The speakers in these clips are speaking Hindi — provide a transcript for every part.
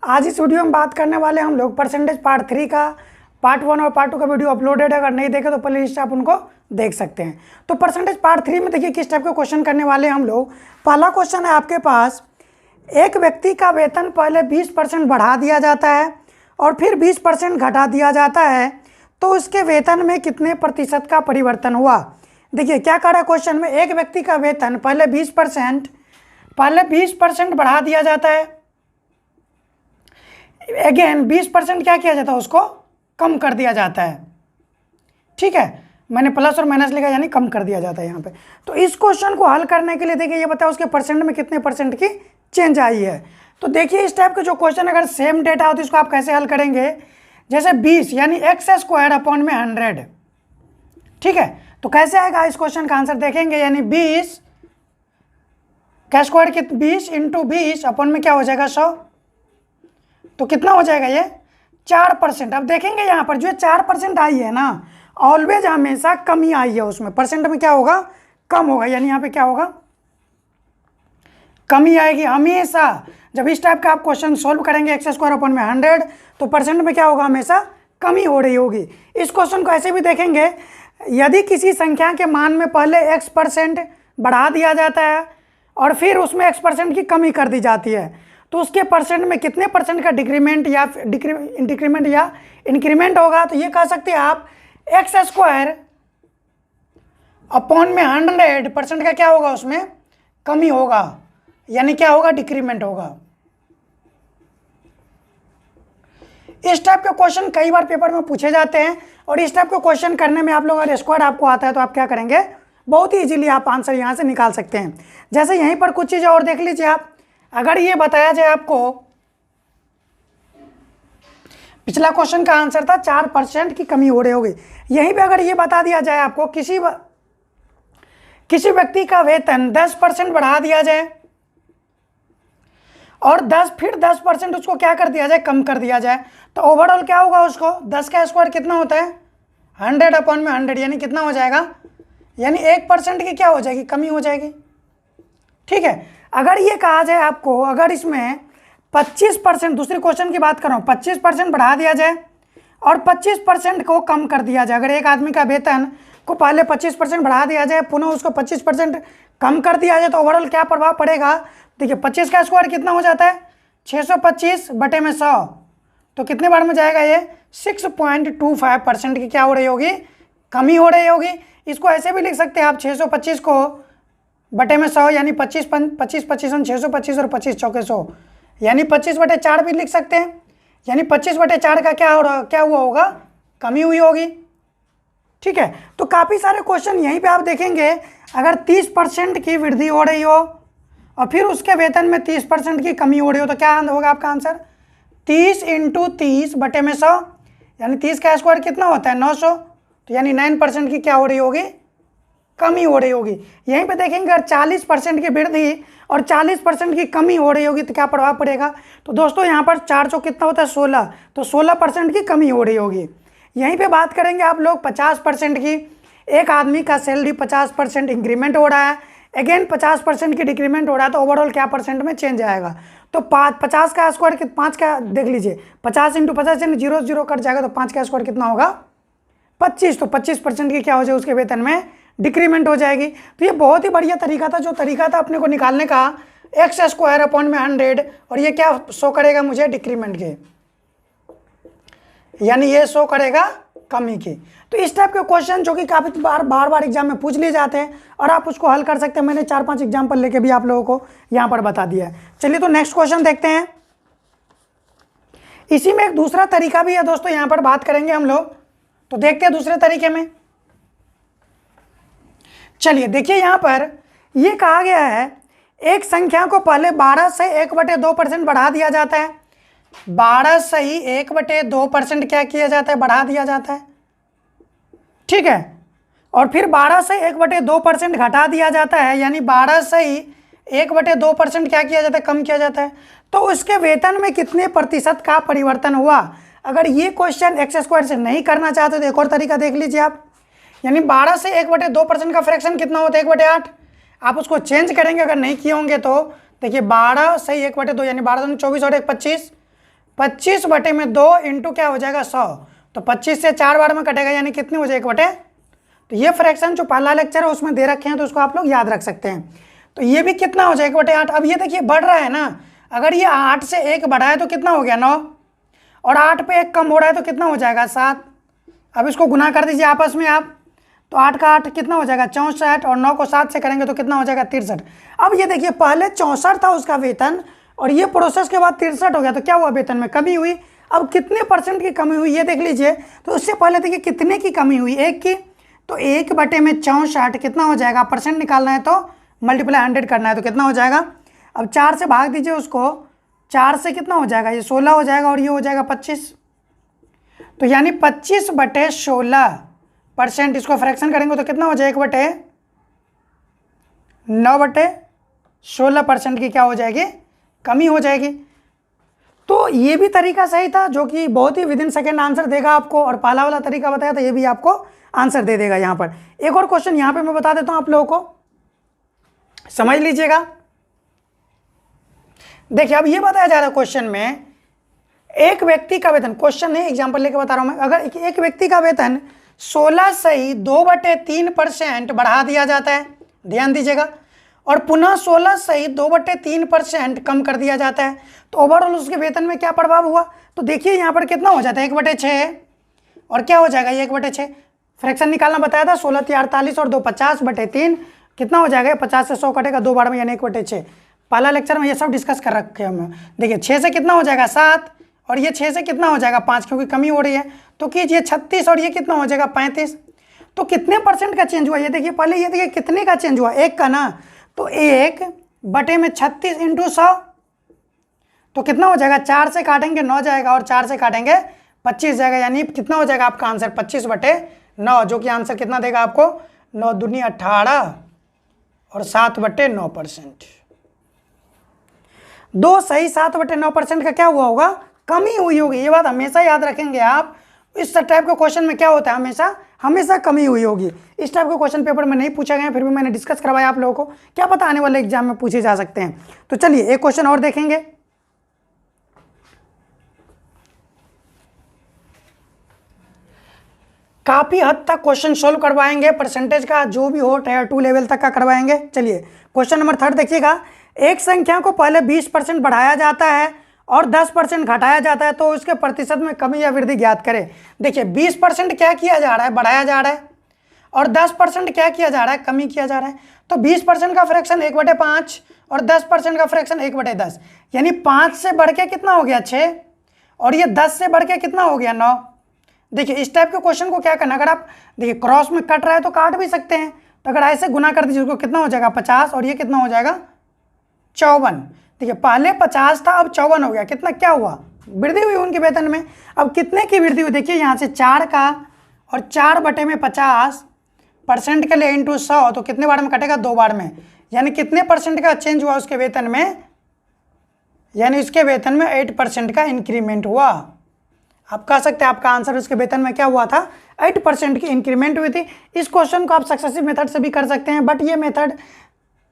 आज इस वीडियो में बात करने वाले हम लोग परसेंटेज पार्ट 3 का पार्ट 1 और पार्ट 2 का वीडियो अपलोडेड है। अगर नहीं देखे तो प्ले लिस्ट आप उनको देख सकते हैं। तो परसेंटेज पार्ट 3 में देखिए किस टाइप के क्वेश्चन करने वाले हैं हम लोग। पहला क्वेश्चन है आपके पास, एक व्यक्ति का वेतन पहले 20% बढ़ा दिया जाता है और फिर 20% घटा दिया जाता है, तो उसके वेतन में कितने प्रतिशत का परिवर्तन हुआ। देखिए क्या कह रहा है क्वेश्चन में, एक व्यक्ति का वेतन पहले 20% बढ़ा दिया जाता है, अगेन 20% क्या किया जाता है, उसको कम कर दिया जाता है। ठीक है, मैंने प्लस और माइनस लिखा यानी कम कर दिया जाता है यहाँ पे। तो इस क्वेश्चन को हल करने के लिए देखिए ये बताओ उसके परसेंट में कितने परसेंट की चेंज आई है। तो देखिए इस टाइप के जो क्वेश्चन अगर सेम डेटा हो तो इसको आप कैसे हल करेंगे, जैसे 20 यानी x² अपॉन में 100। ठीक है, तो कैसे आएगा इस क्वेश्चन का आंसर देखेंगे, यानी 20 का स्क्वायर 20 इंटू 20 अपॉन में क्या हो जाएगा 100, तो कितना हो जाएगा ये 4%। अब देखेंगे यहाँ पर जो 4% आई है ना, ऑलवेज हमेशा कमी आई है, उसमें परसेंट में क्या होगा, कम होगा। यानी यहाँ पे क्या होगा, कमी आएगी हमेशा। जब इस टाइप का आप क्वेश्चन सोल्व करेंगे x² अपॉन में 100, तो परसेंट में क्या होगा, हमेशा कमी हो रही होगी। इस क्वेश्चन को ऐसे भी देखेंगे, यदि किसी संख्या के मान में पहले x% बढ़ा दिया जाता है और फिर उसमें x% की कमी कर दी जाती है, तो उसके परसेंट में कितने परसेंट का डिक्रीमेंट या डिक्रीमेंट या इंक्रीमेंट होगा। तो ये कह सकते हैं आप x² अपॉन में 100% का क्या होगा, उसमें कमी होगा, यानी क्या होगा, डिक्रीमेंट होगा। इस टाइप के क्वेश्चन कई बार पेपर में पूछे जाते हैं और इस टाइप के क्वेश्चन करने में आप लोग अगर स्क्वायर आपको आता है तो आप क्या करेंगे, बहुत ही इजीली आप आंसर यहाँ से निकाल सकते हैं। जैसे यहीं पर कुछ चीज़ें और देख लीजिए आप, अगर ये बताया जाए आपको, पिछला क्वेश्चन का आंसर था 4% की कमी हो रही होगी, यहीं पे अगर ये बता दिया जाए आपको किसी व्यक्ति का वेतन 10% बढ़ा दिया जाए और 10% उसको क्या कर दिया जाए, कम कर दिया जाए, तो ओवरऑल क्या होगा उसको, 10 का स्क्वायर कितना होता है 100 अपॉन में 100, यानी कितना हो जाएगा, यानी 1% की क्या हो जाएगी, कमी हो जाएगी। ठीक है, अगर ये कहा जाए आपको, अगर इसमें 25%, दूसरे क्वेश्चन की बात कर रहा हूँ, 25% बढ़ा दिया जाए और 25% को कम कर दिया जाए। अगर एक आदमी का वेतन को पहले 25% बढ़ा दिया जाए, पुनः उसको 25% कम कर दिया जाए, तो ओवरऑल क्या प्रभाव पड़ेगा। देखिए 25 का स्क्वायर कितना हो जाता है 625 बटे में 100, तो कितने बार में जाएगा ये 6.25% की क्या हो रही होगी, कमी हो रही होगी। इसको ऐसे भी लिख सकते हैं आप, 625 को बटे में 100 यानी 25 25 625 और 25 चौके 100, यानी 25/4 भी लिख सकते हैं, यानी 25/4 का क्या हुआ होगा, कमी हुई होगी। ठीक है, तो काफ़ी सारे क्वेश्चन यहीं पे आप देखेंगे, अगर 30% की वृद्धि हो रही हो और फिर उसके वेतन में 30% की कमी हो रही हो, तो क्या होगा आपका आंसर, 30 इंटू 30 बटे में 100, यानी 30 का स्क्वायर कितना होता है 900, तो यानी 9% की क्या हो रही होगी, कमी हो रही होगी। यहीं पे देखेंगे अगर 40% की वृद्धि और 40% की कमी हो रही होगी तो क्या प्रभाव पड़ेगा। तो दोस्तों यहाँ पर 4 चौक कितना होता है 16, तो 16% की कमी हो रही होगी। यहीं पे बात करेंगे आप लोग 50% की, एक आदमी का सैलरी 50% इंक्रीमेंट हो रहा है, अगेन 50% की डिक्रीमेंट हो रहा है, तो ओवरऑल क्या परसेंट में चेंज आएगा। तो 50 का स्क्वायर 5 का देख लीजिए, 50 इंटू 50 यानी 0 0 कट जाएगा, तो 5 का स्क्वायर कितना होगा 25, तो 25% की क्या हो जाए उसके वेतन में डिक्रीमेंट हो जाएगी। तो ये बहुत ही बढ़िया तरीका था, जो तरीका था अपने को निकालने का x² अपॉन में 100, और ये क्या शो करेगा मुझे, डिक्रीमेंट के, यानी ये शो करेगा कमी की। तो इस टाइप के क्वेश्चन जो कि काफ़ी बार एग्जाम में पूछ लिए जाते हैं और आप उसको हल कर सकते हैं। मैंने 4-5 एग्जाम्पल लेके भी आप लोगों को यहाँ पर बता दिया है। चलिए तो नेक्स्ट क्वेश्चन देखते हैं। इसी में एक दूसरा तरीका भी है दोस्तों, यहाँ पर बात करेंगे हम लोग, तो देखते हैं दूसरे तरीके में। चलिए देखिए यहाँ पर ये कहा गया है, एक संख्या को पहले 12 से 1/2% बढ़ा दिया जाता है, 12 से ही 1/2% क्या किया जाता है, बढ़ा दिया जाता है। ठीक है, और फिर 12 से 1/2% घटा दिया जाता है, यानी 12 से ही 1/2% क्या किया जाता है, कम किया जाता है। तो उसके वेतन में कितने प्रतिशत का परिवर्तन हुआ। अगर ये क्वेश्चन x² से नहीं करना चाहते तो एक और तरीका देख लीजिए आप, यानी 12 से 1/2% का फ्रैक्शन कितना होता है 1/8, आप उसको चेंज करेंगे अगर नहीं किए होंगे तो। देखिए 12 से 1/2 यानी 12 24 और 1 25, 25 बटे में 2 इंटू क्या हो जाएगा 100, तो 25 से 4 बार में कटेगा, यानी कितनी हो जाएगी 1 बटे। तो ये फ्रैक्शन जो पहला लेक्चर है उसमें दे रखे हैं, तो उसको आप लोग याद रख सकते हैं। तो ये भी कितना हो जाएगा 1 बटे 8। अब ये देखिए बढ़ रहा है ना, अगर ये 8 से 1 बढ़ा है तो कितना हो गया 9, और 8 पे 1 कम हो रहा है तो कितना हो जाएगा 7। अब इसको गुना कर दीजिए आपस में आप, तो 8 का 8 कितना हो जाएगा 64, और 9 को 7 से करेंगे तो कितना हो जाएगा 63। अब ये देखिए पहले 64 था उसका वेतन, और ये प्रोसेस के बाद 63 हो गया, तो क्या हुआ वेतन में कमी हुई। अब कितने % की कमी हुई ये देख लीजिए। तो उससे पहले देखिए कितने की कमी हुई, 1 की, तो 1 बटे में 64 कितना हो जाएगा, % निकालना है तो मल्टीप्लाई 100 करना है, तो कितना हो जाएगा। अब 4 से भाग दीजिए उसको, 4 से कितना हो जाएगा, ये 16 हो जाएगा, और ये हो जाएगा 25। तो यानी 25 बटे 16%, इसको फ्रैक्शन करेंगे तो कितना हो जाएगा 1 बटे 9 बटे 16% की क्या हो जाएगी, कमी हो जाएगी। तो ये भी तरीका सही था, जो कि बहुत ही विदिन सेकेंड आंसर देगा आपको, और पहला वाला तरीका बताया था ये भी आपको आंसर दे देगा। यहाँ पर एक और क्वेश्चन यहाँ पे मैं बता देता हूँ आप लोगों को, समझ लीजिएगा। देखिए अब ये बताया जा रहा है क्वेश्चन में, एक व्यक्ति का वेतन, क्वेश्चन नहीं एग्जाम्पल लेके बता रहा हूं मैं, अगर एक व्यक्ति का वेतन 16 से ही 2/3% बढ़ा दिया जाता है, ध्यान दीजिएगा, और पुनः 16 से ही 2/3% कम कर दिया जाता है, तो ओवरऑल उसके वेतन में क्या प्रभाव हुआ। तो देखिए यहाँ पर कितना हो जाता है 1/6, और क्या हो जाएगा ये 1/6, फ्रैक्शन निकालना बताया था, 16 × 48 और 2 50/3 कितना हो जाएगा, 50 से 100 कटेगा 2 बार में, यानी 1/6। पहला लेक्चर में ये सब डिस्कस कर रखे हैं हम। देखिए 6 से कितना हो जाएगा 7, और ये 6 से कितना हो जाएगा 5, क्योंकि कमी हो रही है, तो कीजिए 36, और ये कितना हो जाएगा 35। तो कितने % का चेंज हुआ ये देखिए, पहले ये देखिए कितने का चेंज हुआ, 1 का ना, तो 1 बटे में 36 इंटू 100, तो कितना हो जाएगा, 4 से काटेंगे 9 जाएगा, और 4 से काटेंगे 25 जाएगा, यानी कितना हो जाएगा आपका आंसर 25/9, जो कि आंसर कितना देगा आपको 9 दूनी 18 और 7/9%। 2 सही 7/9% का क्या हुआ होगा, कमी हुई होगी। ये बात हमेशा याद रखेंगे आप, इस टाइप के क्वेश्चन में क्या होता है, हमेशा कमी हुई होगी। इस टाइप के क्वेश्चन पेपर में नहीं पूछा गया, फिर भी मैंने डिस्कस करवाया आप लोगों को, क्या पता आने वाले एग्जाम में पूछे जा सकते हैं। तो चलिए एक क्वेश्चन और देखेंगे। काफी हद तक क्वेश्चन सोल्व करवाएंगे, परसेंटेज का जो भी हो Tier 2 लेवल तक का करवाएंगे। चलिए क्वेश्चन नंबर 3 देखिएगा, एक संख्या को पहले 20% बढ़ाया जाता है और 10% घटाया जाता है, तो उसके प्रतिशत में कमी या वृद्धि ज्ञात करें। देखिए 20% क्या किया जा रहा है, बढ़ाया जा रहा है, और 10% क्या किया जा रहा है, कमी किया जा रहा है। तो 20% का फ्रैक्शन 1/5 और 10% का फ्रैक्शन 1/10, यानी 5 से बढ़ के कितना हो गया 6, और ये 10 से बढ़ के कितना हो गया 9। देखिए इस टाइप के क्वेश्चन को क्या करना, अगर आप देखिए क्रॉस में कट रहा है तो काट भी सकते हैं, तो अगर ऐसे गुना कर दीजिए उसको कितना हो जाएगा 50, और ये कितना हो जाएगा 54। देखिए पहले 50 था, अब 54 हो गया, कितना क्या हुआ, वृद्धि हुई उनके वेतन में। अब कितने की वृद्धि हुई, देखिए यहाँ से 4 का, और 4/50% के लिए इंटू 100, तो कितने बार में कटेगा 2 बार में, यानी कितने % का चेंज हुआ उसके वेतन में, यानी उसके वेतन में 8% का इंक्रीमेंट हुआ। आप कह सकते हैं आपका आंसर उसके वेतन में क्या हुआ था, 8% की इंक्रीमेंट हुई थी। इस क्वेश्चन को आप सक्सेसिव मेथड से भी कर सकते हैं, बट ये मेथड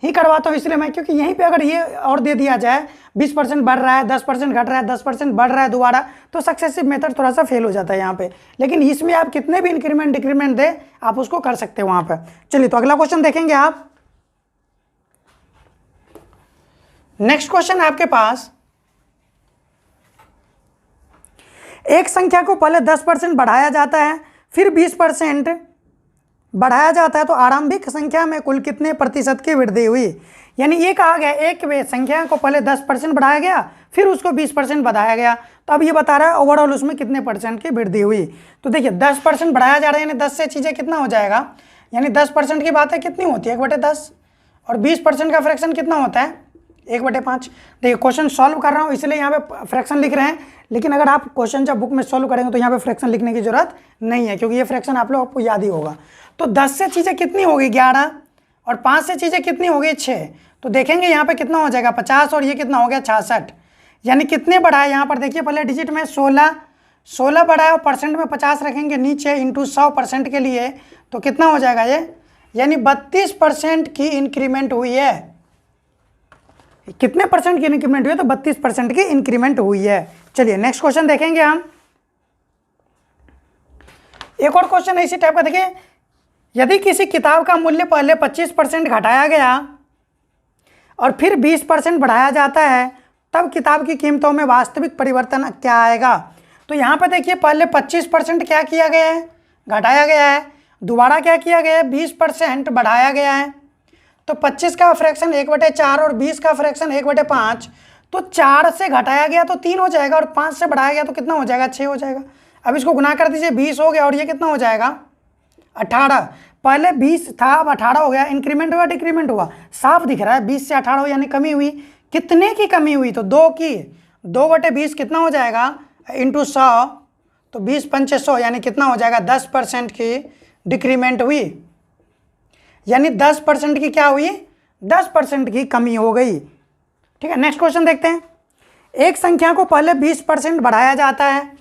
ही करवाता हूँ इसलिए मैं, क्योंकि यहीं पे अगर ये और दे दिया जाए 20% बढ़ रहा है, 10% घट रहा है, 10% बढ़ रहा है दोबारा, तो सक्सेसिव मेथड थोड़ा सा फेल हो जाता है यहाँ पे। लेकिन इसमें आप कितने भी इंक्रीमेंट डिक्रीमेंट दे, आप उसको कर सकते हैं वहाँ पर। चलिए तो अगला क्वेश्चन देखेंगे आप। नेक्स्ट क्वेश्चन है आपके पास, एक संख्या को पहले 10% बढ़ाया जाता है, फिर 20% बढ़ाया जाता है, तो आरंभिक संख्या में कुल कितने प्रतिशत की वृद्धि हुई। यानी ये कहा गया एक संख्या को पहले 10% बढ़ाया गया, फिर उसको 20% बढ़ाया गया, तो अब ये बता रहा है ओवरऑल उसमें कितने % की वृद्धि हुई। तो देखिए 10% बढ़ाया जा रहा है, यानी 10 से चीज़ें कितना हो जाएगा, यानी 10% की बातें कितनी होती है 1/10, और 20% का फ्रैक्शन कितना होता है 1/5। देखिए क्वेश्चन सॉल्व कर रहा हूँ इसलिए यहाँ पे फ्रैक्शन लिख रहे हैं, लेकिन अगर आप क्वेश्चन जब बुक में सॉल्व करेंगे तो यहाँ पे फ्रैक्शन लिखने की जरूरत नहीं है, क्योंकि ये फ्रैक्शन आप लोग आपको याद ही होगा। तो 10 से चीज़ें कितनी होगी 11, और 5 से चीज़ें कितनी होगी 6, तो देखेंगे यहाँ पे कितना हो जाएगा 50, और ये कितना हो गया 66, यानी कितने बढ़ाए यहाँ पर देखिए पहले डिजिट में 16 बढ़ाए, और % में 50 रखेंगे नीचे इंटू 100% के लिए, तो कितना हो जाएगा ये, यानी 32% की इंक्रीमेंट हुई है। कितने % की इंक्रीमेंट हुई है, तो 32% की इंक्रीमेंट हुई है। चलिए नेक्स्ट क्वेश्चन देखेंगे हम। एक और क्वेश्चन है इसी टाइप का, देखिए यदि किसी किताब का मूल्य पहले 25% घटाया गया और फिर 20% बढ़ाया जाता है तब किताब की कीमतों में वास्तविक परिवर्तन क्या आएगा। तो यहाँ पे देखिए पहले 25% क्या किया गया है, घटाया गया है, दोबारा क्या किया गया है, 20% बढ़ाया गया है। तो 25 का फ्रैक्शन 1/4 और 20 का फ्रैक्शन 1/5, तो 4 से घटाया गया तो 3 हो जाएगा और 5 से बढ़ाया गया तो कितना हो जाएगा, 6 हो जाएगा। अब इसको गुना कर दीजिए, 20 हो गया और ये कितना हो जाएगा, 18। पहले 20 था अब 18 हो गया, इंक्रीमेंट हुआ डिक्रीमेंट हुआ, साफ दिख रहा है 20 से 18 हो यानी कमी हुई। कितने की कमी हुई, तो 2 की, 2/20 कितना हो जाएगा इंटू 100, तो 20×5 100 यानी कितना हो जाएगा, 10% की डिक्रीमेंट हुई, यानी 10% की क्या हुई, 10% की कमी हो गई। ठीक है, नेक्स्ट क्वेश्चन देखते हैं। एक संख्या को पहले 20% बढ़ाया जाता है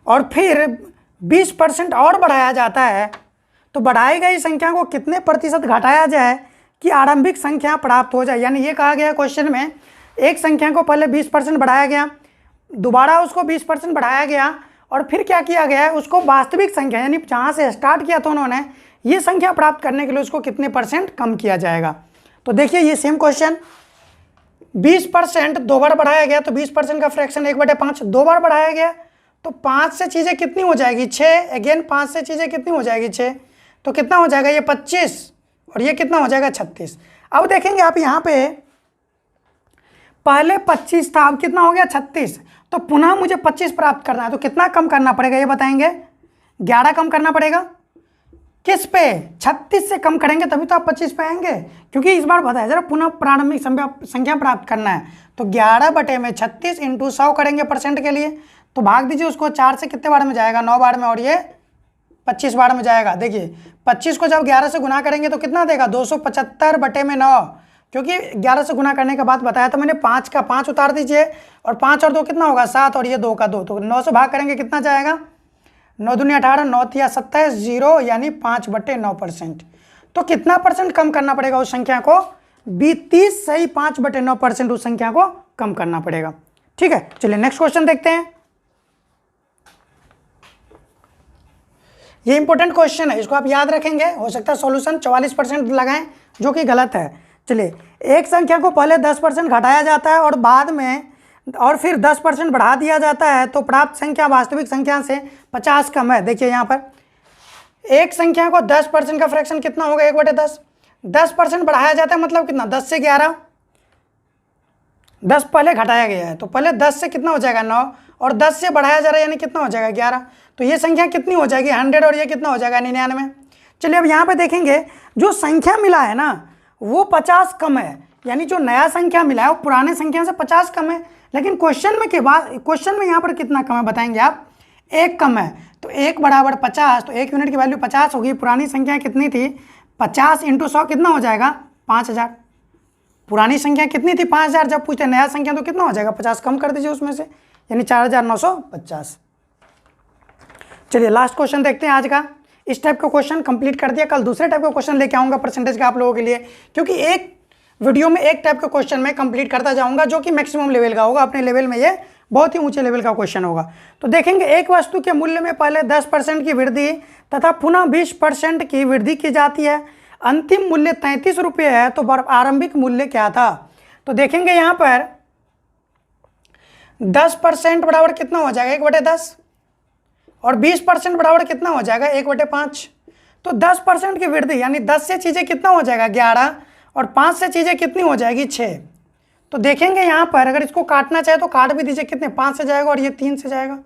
और फिर 20% और बढ़ाया जाता है, तो बढ़ाई गई संख्या को कितने प्रतिशत घटाया जाए कि आरंभिक संख्या प्राप्त हो जाए। यानी ये कहा गया क्वेश्चन में, एक संख्या को पहले 20% बढ़ाया गया, दोबारा उसको 20% बढ़ाया गया और फिर क्या किया गया है, उसको वास्तविक संख्या यानी जहाँ से स्टार्ट किया था उन्होंने, ये संख्या प्राप्त करने के लिए उसको कितने % कम किया जाएगा। तो देखिए ये सेम क्वेश्चन, 20% 2 बार बढ़ाया गया तो 20% का फ्रैक्शन 1/5, 2 बार बढ़ाया गया तो 5 से चीज़ें कितनी हो जाएगी, 6, अगेन 5 से चीज़ें कितनी हो जाएगी, 6, तो कितना हो जाएगा ये 25 और ये कितना हो जाएगा 36। अब देखेंगे आप यहाँ पे पहले 25 था, अब कितना हो गया 36, तो पुनः मुझे 25 प्राप्त करना है, तो कितना कम करना पड़ेगा ये बताएंगे, 11 कम करना पड़ेगा। किस पे, 36 से कम करेंगे तभी तो आप 25 पे आएंगे, क्योंकि इस बार बताया जरा पुनः प्रारंभिक संख्या प्राप्त करना है। तो 11/36 इंटू 100 करेंगे परसेंट के लिए, तो भाग दीजिए उसको, 4 से कितने बार में जाएगा, 9 बार में, और ये 25 बार में जाएगा। देखिए 25 को जब 11 से गुना करेंगे तो कितना देगा, 275/9, क्योंकि 11 से गुना करने के बाद बताया तो मैंने 5 का 5 उतार दीजिए और 5 और 2 कितना होगा 7 और ये 2 का 2, तो 9 से भाग करेंगे कितना जाएगा, 9 दूनी 18, 9 तिया 27, 0 यानी 5/9%। तो कितना % कम करना पड़ेगा उस संख्या को, 30 सही 5/9% उस संख्या को कम करना पड़ेगा। ठीक है, चलिए नेक्स्ट क्वेश्चन देखते हैं। ये इंपॉर्टेंट क्वेश्चन है, इसको आप याद रखेंगे, हो सकता है सॉल्यूशन 44% लगाएं जो कि गलत है। चलिए, एक संख्या को पहले 10% घटाया जाता है और बाद में और फिर 10% बढ़ा दिया जाता है, तो प्राप्त संख्या वास्तविक संख्या से 50 कम है। देखिए यहाँ पर एक संख्या को 10% का फ्रैक्शन कितना होगा, 1/10, 10% बढ़ाया जाता है मतलब कितना, 10 से 11, 10 पहले घटाया गया है तो पहले 10 से कितना हो जाएगा 9 और 10 से बढ़ाया जा रहा है यानी कितना हो जाएगा 11, तो ये संख्या कितनी हो जाएगी 100 और ये कितना हो जाएगा 99। चलिए अब यहाँ पे देखेंगे जो संख्या मिला है ना वो 50 कम है, यानी जो नया संख्या मिला है वो पुराने संख्या से 50 कम है, लेकिन क्वेश्चन में यहाँ पर कितना कम है बताएंगे आप, 1 कम है। तो 1 = 50, तो 1 यूनिट की वैल्यू 50 होगी। पुरानी संख्या कितनी थी, 50 × 100 कितना हो जाएगा 5000। पुरानी संख्या कितनी थी 5000, जब पूछते नया संख्या तो कितना हो जाएगा 50 कम कर दीजिए उसमें से, यानी 4950। चलिए लास्ट क्वेश्चन देखते हैं आज का। इस टाइप का क्वेश्चन कंप्लीट कर दिया, कल दूसरे टाइप का क्वेश्चन लेके आऊँगा परसेंटेज का आप लोगों के लिए, क्योंकि एक वीडियो में एक टाइप का क्वेश्चन मैं कंप्लीट करता जाऊंगा जो कि मैक्सिमम लेवल का होगा, अपने लेवल में ये बहुत ही ऊंचे लेवल का क्वेश्चन होगा। तो देखेंगे एक वस्तु के मूल्य में पहले 10% की वृद्धि तथा पुनः 20% की वृद्धि की जाती है, अंतिम मूल्य 33 रुपये है, तो आरंभिक मूल्य क्या था। तो देखेंगे यहाँ पर 10% बराबर कितना हो जाएगा 1/10 और 20% बराबर कितना हो जाएगा 1/5। तो 10% की वृद्धि यानी 10 से चीज़ें कितना हो जाएगा 11 और 5 से चीज़ें कितनी हो जाएगी 6। तो देखेंगे यहाँ पर अगर इसको काटना चाहे तो काट भी दीजिए, कितने 5 से जाएगा और ये 3 से जाएगा,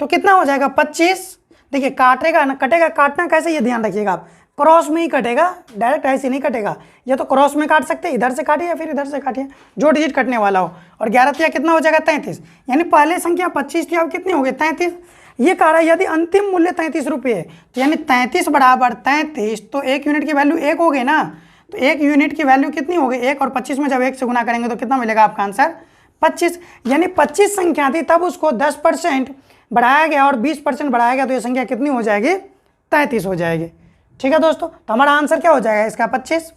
तो कितना हो जाएगा 25। देखिए काटेगा ना, कटेगा, काटना कैसे ये ध्यान रखिएगा आप, क्रॉस में ही कटेगा, डायरेक्ट ऐसे नहीं कटेगा, या तो क्रॉस में काट सकते हैं, इधर से काटिए या फिर इधर से काटिए, जो डिजिट कटने वाला हो। और 11 तिया कितना हो जाएगा 33, यानी पहले संख्या 25 थी अब कितनी हो गई 33। ये कह रहा है यदि अंतिम मूल्य 33 रुपये है, तो यानी 33 बराबर 33, तो 1 यूनिट की वैल्यू 1 हो गई ना, तो 1 यूनिट की वैल्यू कितनी हो गई 1, और 25 में जब 1 से गुना करेंगे तो कितना मिलेगा आपका आंसर 25। यानी 25 संख्या थी तब उसको 10% बढ़ाया गया और 20% बढ़ाया गया, तो ये संख्या कितनी हो जाएगी 33 हो जाएगी। ठीक है दोस्तों, तो हमारा आंसर क्या हो जाएगा इसका 25।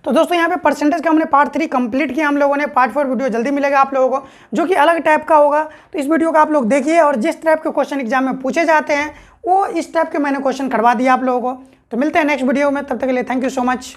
तो दोस्तों यहाँ पे परसेंटेज का हमने पार्ट 3 कंप्लीट किया हम लोगों ने। पार्ट 4 वीडियो जल्दी मिलेगा आप लोगों को, जो कि अलग टाइप का होगा। तो इस वीडियो को आप लोग देखिए, और जिस टाइप के क्वेश्चन एग्जाम में पूछे जाते हैं वो इस टाइप के मैंने क्वेश्चन करवा दिया आप लोगों को। तो मिलते हैं नेक्स्ट वीडियो में, तब तक के लिए थैंक यू सो मच।